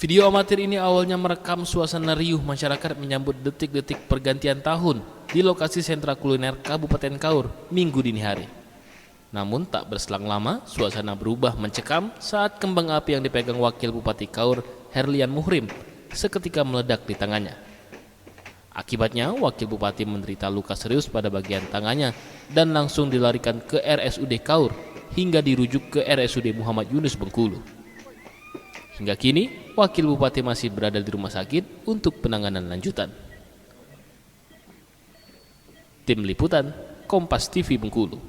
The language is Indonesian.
Video amatir ini awalnya merekam suasana riuh masyarakat menyambut detik-detik pergantian tahun di lokasi sentra kuliner Kabupaten Kaur Minggu dini hari. Namun tak berselang lama, suasana berubah mencekam saat kembang api yang dipegang Wakil Bupati Kaur Herlian Muhrim seketika meledak di tangannya. Akibatnya, Wakil Bupati menderita luka serius pada bagian tangannya dan langsung dilarikan ke RSUD Kaur hingga dirujuk ke RSUD Muhammad Yunus Bengkulu. Hingga kini, Wakil Bupati masih berada di rumah sakit untuk penanganan lanjutan. Tim Liputan, Kompas TV Bengkulu.